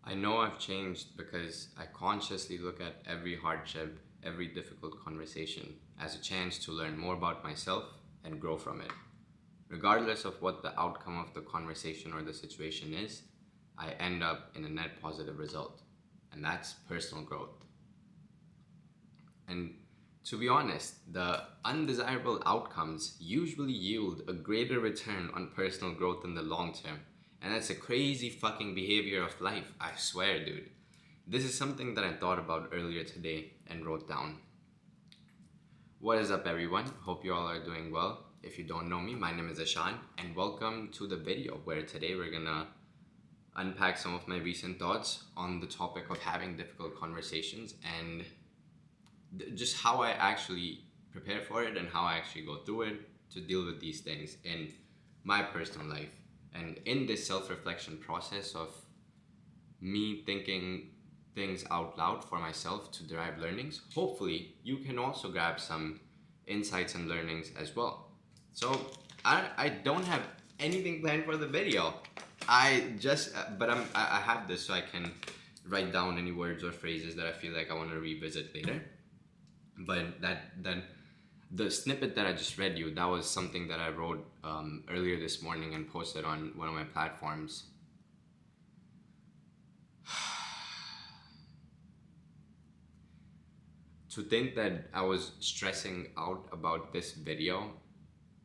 I know I've changed because I consciously look at every hardship, every difficult conversation as a chance to learn more about myself and grow from it. Regardless of what the outcome of the conversation or the situation is, I end up in a net positive result, and that's personal growth. And to be honest, the undesirable outcomes usually yield a greater return on personal growth in the long term. And that's a crazy fucking behavior of life, I swear, dude. This is something that I thought about earlier today and wrote down. What is up, everyone? Hope you all are doing well. If you don't know me, my name is Ishaan, and welcome to the video where today we're gonna unpack some of my recent thoughts on the topic of having difficult conversations and just how I actually prepare for it and how I actually go through it to deal with these things in my personal life. And in this self-reflection process of me thinking things out loud for myself to derive learnings, hopefully you can also grab some insights and learnings as well. So I don't have anything planned for the video. I have this so I can write down any words or phrases that I feel like I want to revisit later. But the snippet that I just read you, that was something that I wrote earlier this morning and posted on one of my platforms. To think that I was stressing out about this video,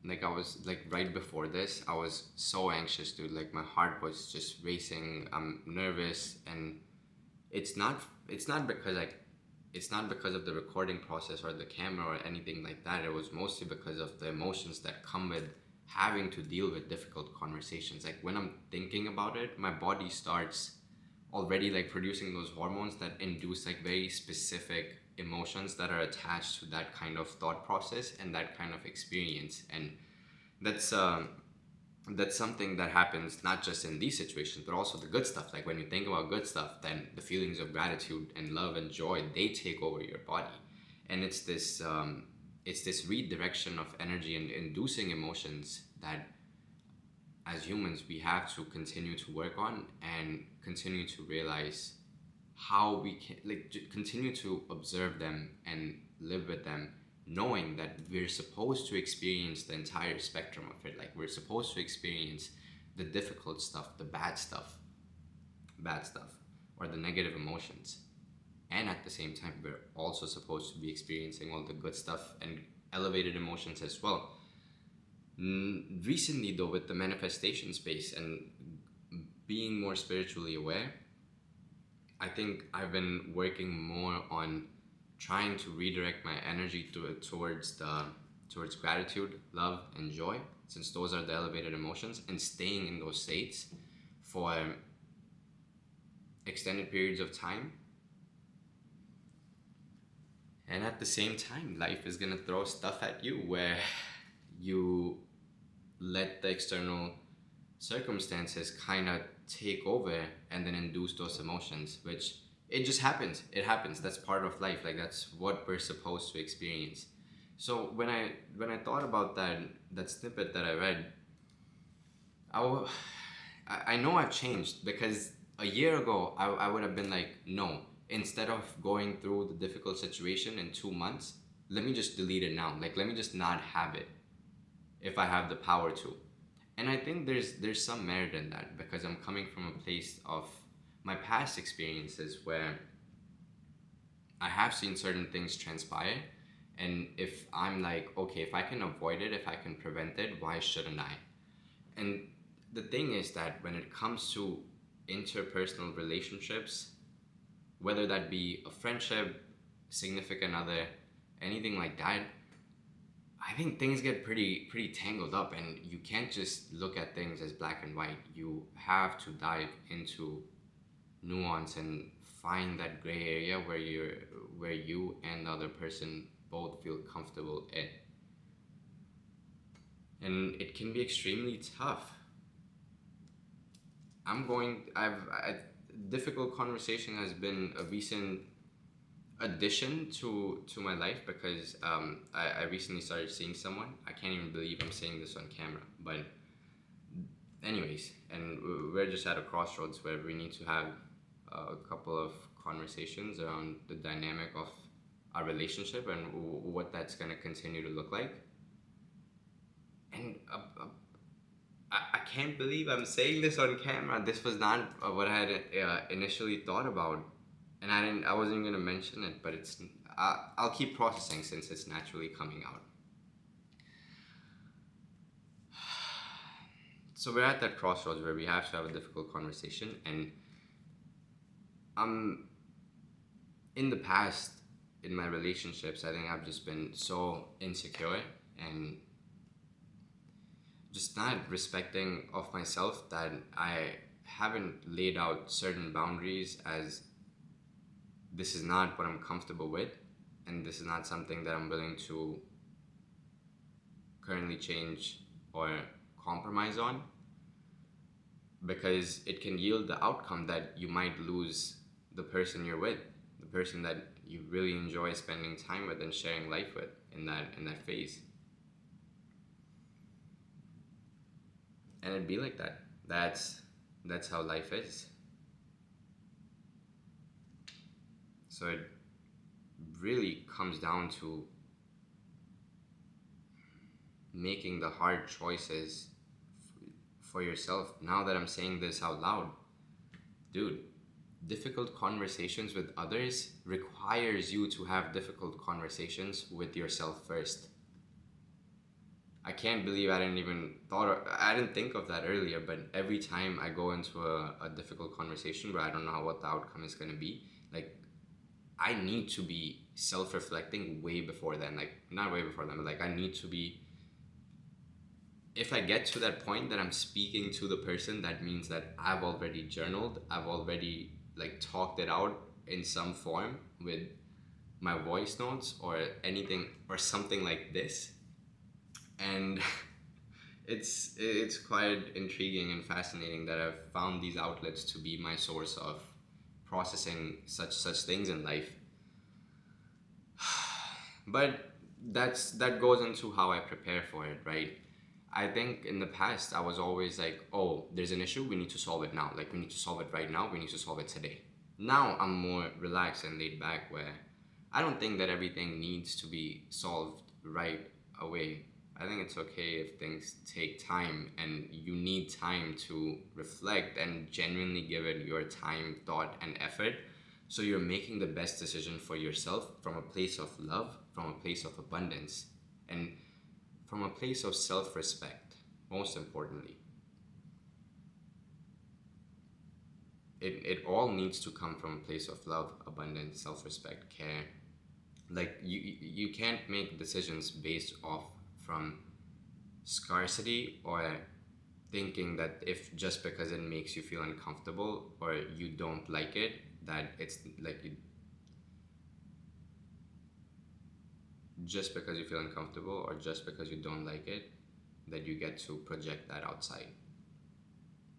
like I was like right before this, I was so anxious, dude. Like my heart was just racing. I'm nervous, and it's not because it's not because of the recording process or the camera or anything like that. It was mostly because of the emotions that come with having to deal with difficult conversations. Like when I'm thinking about it, my body starts already like producing those hormones that induce like very specific emotions that are attached to that kind of thought process and that kind of experience. And that's something that happens not just in these situations but also the good stuff. Like when you think about good stuff, then the feelings of gratitude and love and joy, they take over your body. And it's this redirection of energy and inducing emotions that as humans we have to continue to work on and continue to realize how we can continue to observe them and live with them, knowing that we're supposed to experience the entire spectrum of it. Like we're supposed to experience the difficult stuff, the bad stuff, or the negative emotions. And at the same time, we're also supposed to be experiencing all the good stuff and elevated emotions as well. Recently though, with the manifestation space and being more spiritually aware, I think I've been working more on trying to redirect my energy towards gratitude, love, and joy, since those are the elevated emotions, and staying in those states for extended periods of time. And at the same time, life is gonna throw stuff at you where you let the external circumstances kind of take over and then induce those emotions, which it just happens. It happens. That's part of life. Like that's what we're supposed to experience. So when I thought about that snippet that I read, I know I've changed, because a year ago I would have been like, no, instead of going through the difficult situation in 2 months, let me just delete it now. Like let me just not have it if I have the power to. And I think there's some merit in that, because I'm coming from a place of my past experiences where I have seen certain things transpire, and if I'm like, okay, if I can avoid it, if I can prevent it, why shouldn't I? And the thing is that when it comes to interpersonal relationships, whether that be a friendship, significant other, anything like that, I think things get pretty tangled up, and you can't just look at things as black and white. You have to dive into nuance and find that gray area where you and the other person both feel comfortable in. And it can be extremely tough. Difficult conversation has been a recent addition to my life, because I recently started seeing someone. I can't even believe I'm saying this on camera, but anyways, and we're just at a crossroads where we need to have a couple of conversations around the dynamic of our relationship and what that's going to continue to look like. And I can't believe I'm saying this on camera. This was not what I had initially thought about, and I wasn't even gonna mention it. But I'll keep processing since it's naturally coming out. So we're at that crossroads where we have to have a difficult conversation, and in the past, in my relationships, I think I've just been so insecure and just not respecting of myself that I haven't laid out certain boundaries as this is not what I'm comfortable with, and this is not something that I'm willing to currently change or compromise on, because it can yield the outcome that you might lose the person you're with, the person that you really enjoy spending time with and sharing life with in that phase. And it'd be like that. That's how life is. So it really comes down to making the hard choices for yourself. Now that I'm saying this out loud, dude, difficult conversations with others requires you to have difficult conversations with yourself first. I can't believe I didn't think of that earlier, but every time I go into a difficult conversation where I don't know what the outcome is going to be, like, I need to be self-reflecting way before then. Like, not way before then, but like, I need to be, if I get to that point that I'm speaking to the person, that means that I've already journaled, I've already like talked it out in some form with my voice notes or anything or something like this. And it's quite intriguing and fascinating that I've found these outlets to be my source of processing such things in life. But that goes into how I prepare for it, right? I think in the past I was always like, oh, there's an issue, we need to solve it now. Like, we need to solve it right now, we need to solve it today. Now I'm more relaxed and laid back, where I don't think that everything needs to be solved right away. I think it's okay if things take time, and you need time to reflect and genuinely give it your time, thought, and effort, so you're making the best decision for yourself from a place of love, from a place of abundance, and from a place of self-respect, most importantly. It all needs to come from a place of love, abundance, self-respect, care. Like, you can't make decisions based off from scarcity or thinking that if just because it makes you feel uncomfortable or you don't like it, that it's like just because you feel uncomfortable or just because you don't like it, that you get to project that outside.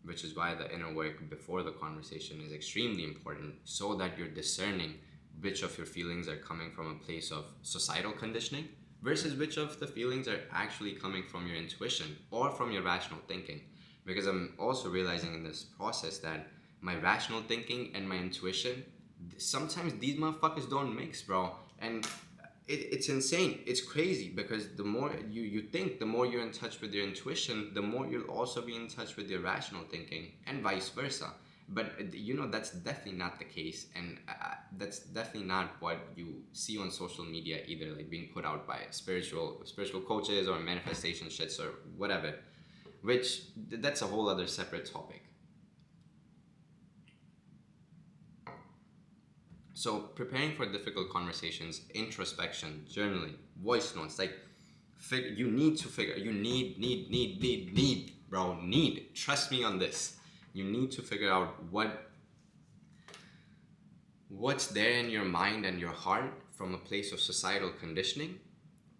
Which is why the inner work before the conversation is extremely important, so that you're discerning which of your feelings are coming from a place of societal conditioning versus which of the feelings are actually coming from your intuition or from your rational thinking. Because I'm also realizing in this process that my rational thinking and my intuition, sometimes these motherfuckers don't mix, bro. And it's insane. It's crazy, because the more you think, the more you're in touch with your intuition, the more you'll also be in touch with your rational thinking, and vice versa. But that's definitely not the case, and that's definitely not what you see on social media either, like being put out by spiritual coaches or manifestation shits or whatever, which that's a whole other separate topic. So preparing for difficult conversations, introspection, journaling, voice notes, like you need, bro, trust me on this. You need to figure out what's there in your mind and your heart from a place of societal conditioning,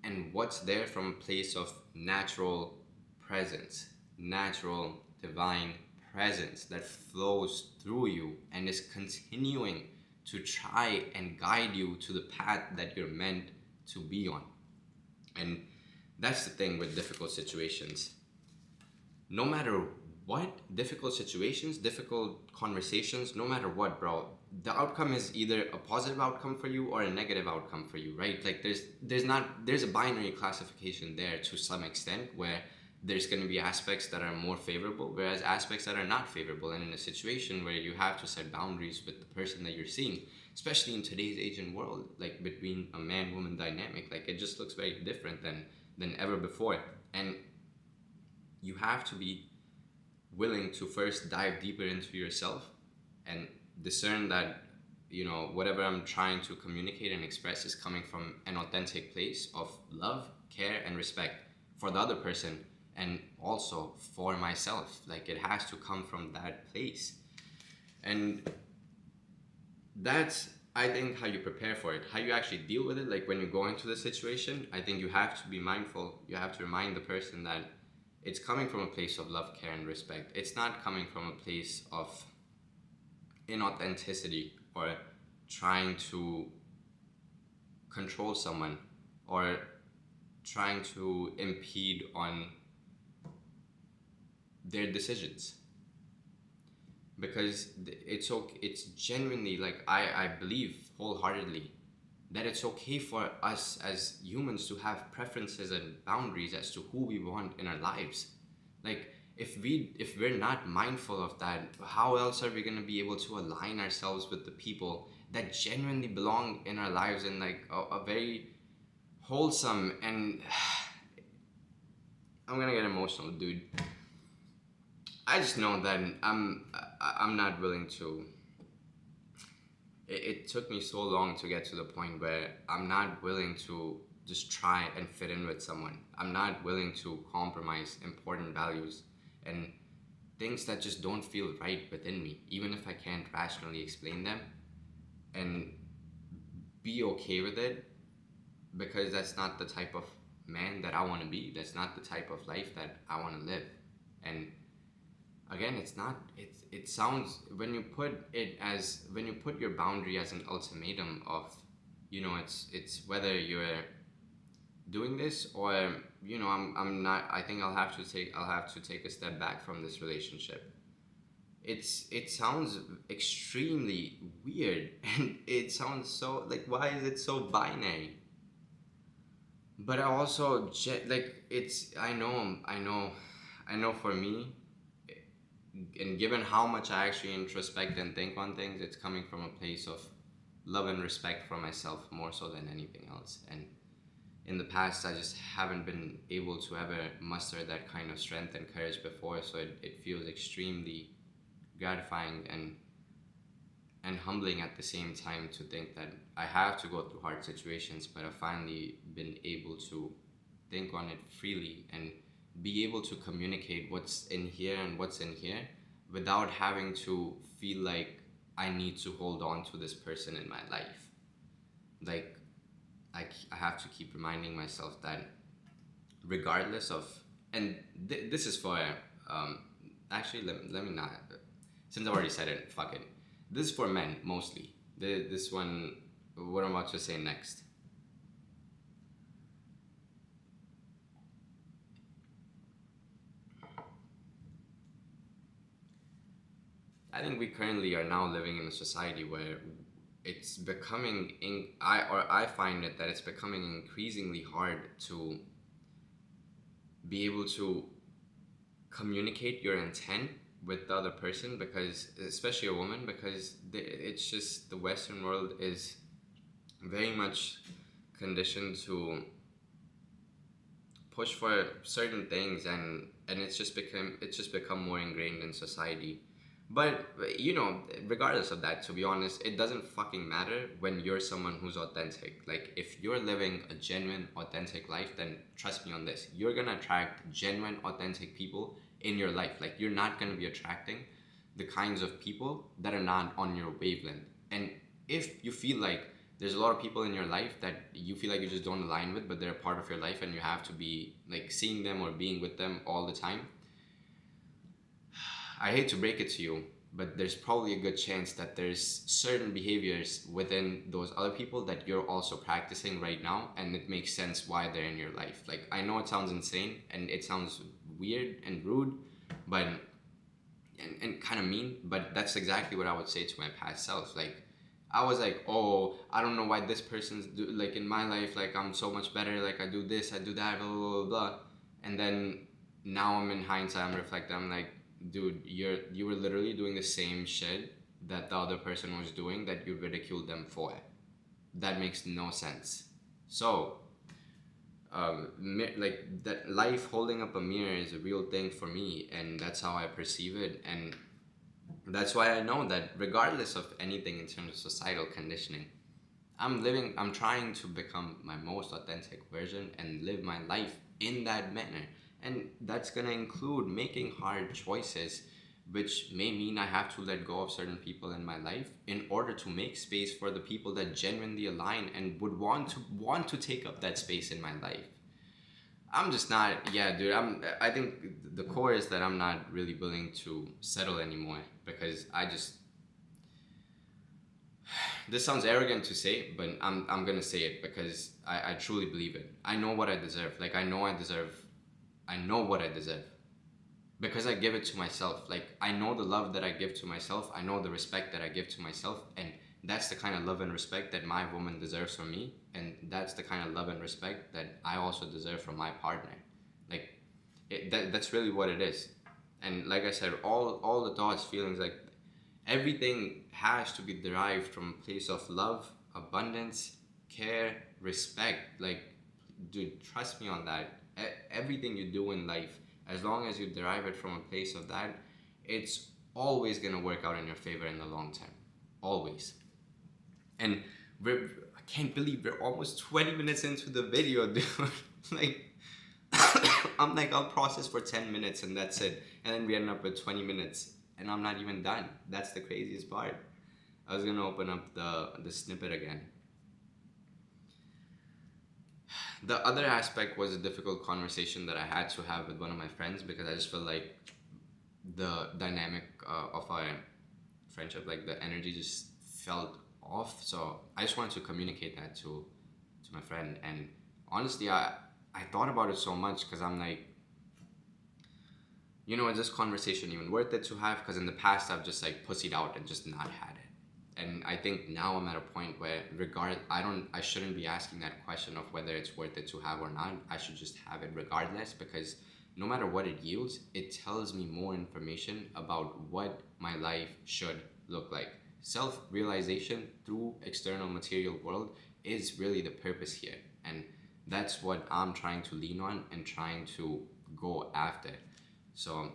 and what's there from a place of natural presence, natural divine presence that flows through you and is continuing to try and guide you to the path that you're meant to be on. And that's the thing with difficult situations. No matter what? Difficult situations, difficult conversations, no matter what, bro. The outcome is either a positive outcome for you or a negative outcome for you, right? Like there's a binary classification there to some extent where there's going to be aspects that are more favorable, whereas aspects that are not favorable. And in a situation where you have to set boundaries with the person that you're seeing, especially in today's age and world, like between a man-woman dynamic, like it just looks very different than ever before. And you have to be willing to first dive deeper into yourself and discern that, you know, whatever I'm trying to communicate and express is coming from an authentic place of love, care, and respect for the other person and also for myself. Like it has to come from that place. And that's, I think, how you prepare for it, how you actually deal with it. Like when you go into the situation, I think you have to be mindful. You have to remind the person that it's coming from a place of love, care, and respect. It's not coming from a place of inauthenticity or trying to control someone or trying to impede on their decisions. Because it's okay, it's genuinely, like, I believe wholeheartedly that it's okay for us as humans to have preferences and boundaries as to who we want in our lives. Like if we're not mindful of that, how else are we going to be able to align ourselves with the people that genuinely belong in our lives in like a very wholesome and I'm gonna get emotional, dude. I just know that I'm not willing to. It took me so long to get to the point where I'm not willing to just try and fit in with someone. I'm not willing to compromise important values and things that just don't feel right within me, even if I can't rationally explain them, and be okay with it, because that's not the type of man that I want to be. That's not the type of life that I want to live. And again, it sounds, when you put your boundary as an ultimatum of, you know, it's whether you're doing this or, you know, I'm not, I think I'll have to take a step back from this relationship. It sounds extremely weird and it sounds so, like, why is it so binary? But I also like, it's, I know for me, and given how much I actually introspect and think on things, it's coming from a place of love and respect for myself more so than anything else. And in the past, I just haven't been able to ever muster that kind of strength and courage before, so it feels extremely gratifying and humbling at the same time to think that I have to go through hard situations, but I've finally been able to think on it freely and be able to communicate what's in here and what's in here without having to feel like I need to hold on to this person in my life. Like, I have to keep reminding myself that regardless of, and this is for, actually, let me not, since I already said it, fuck it. This is for men, mostly. This one, what I'm about to say next. I think we currently are now living in a society where it's becoming, I find it that it's becoming increasingly hard to be able to communicate your intent with the other person, because, especially a woman, because it's just, the Western world is very much conditioned to push for certain things, and it's just become more ingrained in society. But, you know, regardless of that, to be honest, it doesn't fucking matter when you're someone who's authentic. Like, if you're living a genuine, authentic life, then trust me on this, you're gonna attract genuine, authentic people in your life. Like, you're not gonna be attracting the kinds of people that are not on your wavelength. And if you feel like there's a lot of people in your life that you feel like you just don't align with, but they're a part of your life and you have to be, like, seeing them or being with them all the time, I hate to break it to you, but there's probably a good chance that there's certain behaviors within those other people that you're also practicing right now, and it makes sense why they're in your life. Like, I know it sounds insane and it sounds weird and rude, but and kind of mean, but that's exactly what I would say to my past self. Like, I was like, oh, I don't know why this person's like in my life, like I'm so much better, like I do this, I do that, blah blah blah blah. And then now I'm in hindsight, I'm reflecting, I'm like, dude, you were literally doing the same shit that the other person was doing that you ridiculed them for. That makes no sense. So like that, life holding up a mirror is a real thing for me, and that's how I perceive it. And that's why I know that regardless of anything in terms of societal conditioning, I'm trying to become my most authentic version and live my life in that manner. And that's gonna include making hard choices, which may mean I have to let go of certain people in my life in order to make space for the people that genuinely align and would want to take up that space in my life. I'm just not, yeah, dude. I think the core is that I'm not really willing to settle anymore, because I just, this sounds arrogant to say, but I'm gonna say it because I truly believe it. I know what I deserve. Like, I know what I deserve because I give it to myself. Like, I know the love that I give to myself. I know the respect that I give to myself, and that's the kind of love and respect that my woman deserves from me, and that's the kind of love and respect that I also deserve from my partner. Like, that's really what it is. And like I said, all the thoughts, feelings, like everything has to be derived from a place of love, abundance, care, respect. Like, dude, trust me on that. Everything you do in life, as long as you derive it from a place of that, it's always gonna work out in your favor in the long term. Always. And I can't believe we're almost 20 minutes into the video, dude. Like, I'm like, I'll process for 10 minutes and that's it. And then we end up with 20 minutes and I'm not even done. That's the craziest part. I was gonna open up the snippet again. The other aspect was a difficult conversation that I had to have with one of my friends, because I just felt like the dynamic of our friendship, like the energy just felt off. So I just wanted to communicate that to my friend. And honestly, I thought about it so much because I'm like, is this conversation even worth it to have? Because in the past I've just like pussied out and just not had it. And I think now I'm at a point where I shouldn't be asking that question of whether it's worth it to have or not. I should just have it regardless, because no matter what it yields, it tells me more information about what my life should look like. Self-realization through external material world is really the purpose here. And that's what I'm trying to lean on and trying to go after. So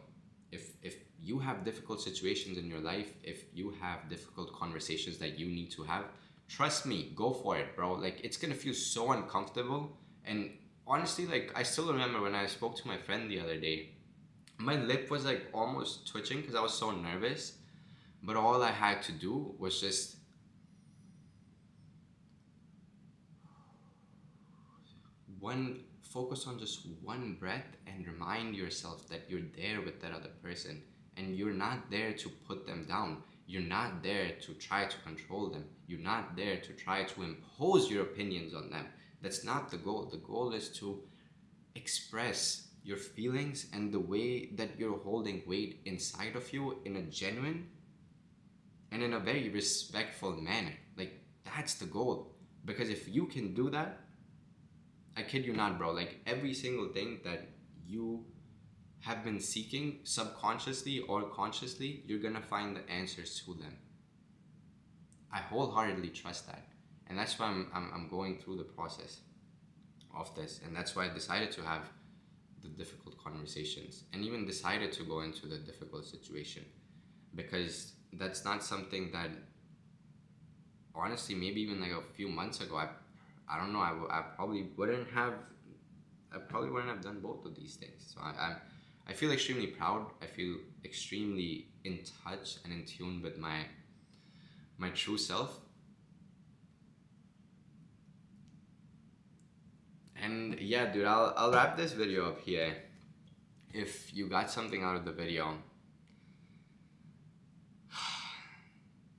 if you have difficult situations in your life, if you have difficult conversations that you need to have, trust me, go for it, bro. Like, it's gonna feel so uncomfortable. And honestly, like, I still remember when I spoke to my friend the other day, my lip was like almost twitching because I was so nervous. But all I had to do was just focus on just one breath and remind yourself that you're there with that other person, and you're not there to put them down. You're not there to try to control them. You're not there to try to impose your opinions on them. That's not the goal. The goal is to express your feelings and the way that you're holding weight inside of you in a genuine and in a very respectful manner. Like, that's the goal. Because if you can do that, I kid you not, bro, like every single thing that you have been seeking subconsciously or consciously, you're gonna find the answers to them. I wholeheartedly trust that. And that's why I'm going through the process of this. And that's why I decided to have the difficult conversations and even decided to go into the difficult situation. Because that's not something that, honestly, maybe even like a few months ago, I don't know, I probably wouldn't have done both of these things. So I feel extremely proud. I feel extremely in touch and in tune with my true self. And yeah, dude, I'll wrap this video up here. If you got something out of the video,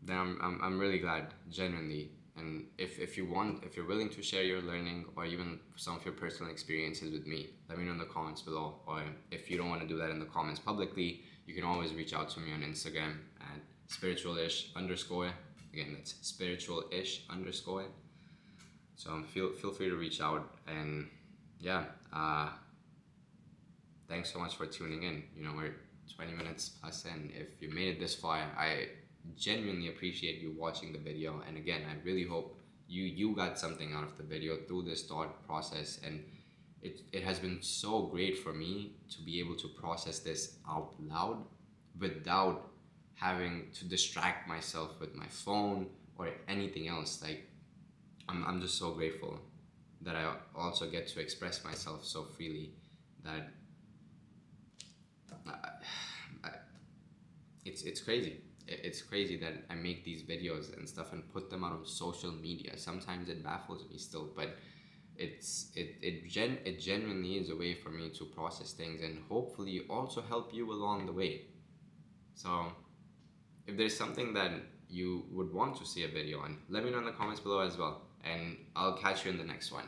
then I'm really glad, genuinely. And if you're willing to share your learning or even some of your personal experiences with me, let me know in the comments below. Or if you don't want to do that in the comments publicly, you can always reach out to me on Instagram at spiritualish underscore. Again, that's spiritualish underscore. So feel free to reach out, and yeah, thanks so much for tuning in. You know, we're 20 minutes plus in. If you made it this far, I genuinely appreciate you watching the video. And again, I really hope you got something out of the video through this thought process. And it has been so great for me to be able to process this out loud without having to distract myself with my phone or anything else. Like, I'm just so grateful that I also get to express myself so freely, that I, it's crazy. It's crazy that I make these videos and stuff and put them out on social media. Sometimes it baffles me still, but it genuinely is a way for me to process things and hopefully also help you along the way. So if there's something that you would want to see a video on, let me know in the comments below as well, and I'll catch you in the next one.